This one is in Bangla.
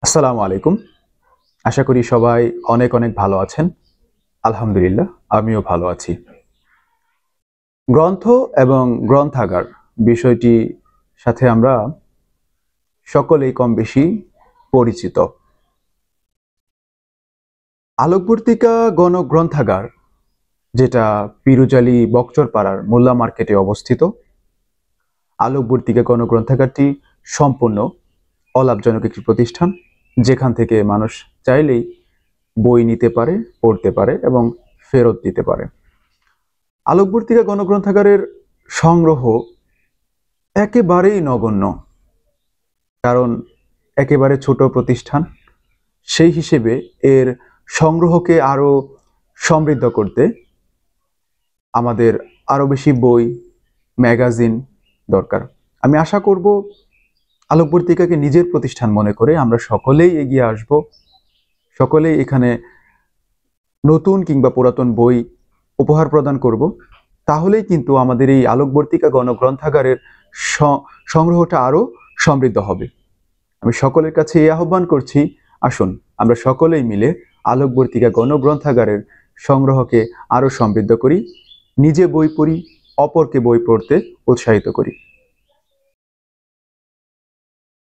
আসসালামু আলাইকুম। আশা করি সবাই অনেক অনেক ভালো আছেন। আলহামদুলিল্লাহ আমিও ভালো আছি। গ্রন্থ এবং গ্রন্থাগার বিষয়টি সাথে আমরা সকলেই কম বেশি পরিচিত। আলোকবর্তিকা গণগ্রন্থাগার, যেটা পিরুজালি বকচরপাড়ার মোল্লা মার্কেটে অবস্থিত, আলোকবর্তিকা গণগ্রন্থাগারটি সম্পূর্ণ অলাভজনক একটি প্রতিষ্ঠান, যেখান থেকে মানুষ চাইলেই বই নিতে পারে, পড়তে পারে এবং ফেরত দিতে পারে। আলোকবর্তিকা গণগ্রন্থাগারের সংগ্রহ একেবারেই নগণ্য, কারণ একেবারে ছোট প্রতিষ্ঠান। সেই হিসেবে এর সংগ্রহকে আরো সমৃদ্ধ করতে আমাদের আরো বেশি বই, ম্যাগাজিন দরকার। আমি আশা করব আলোকবর্তিকাকে নিজের প্রতিষ্ঠান মনে করে আমরা সকলেই এগিয়ে আসব, সকলেই এখানে নতুন কিংবা পুরাতন বই উপহার প্রদান করব। তাহলেই কিন্তু আমাদের এই আলোকবর্তিকা গণগ্রন্থাগারের সংগ্রহটা আরো সমৃদ্ধ হবে। আমি সকলের কাছে এই আহ্বান করছি, আসুন আমরা সকলেই মিলে আলোকবর্তিকা গণগ্রন্থাগারের সংগ্রহকে আরো সমৃদ্ধ করি, নিজে বই পড়ি, অপরকে বই পড়তে উৎসাহিত করি।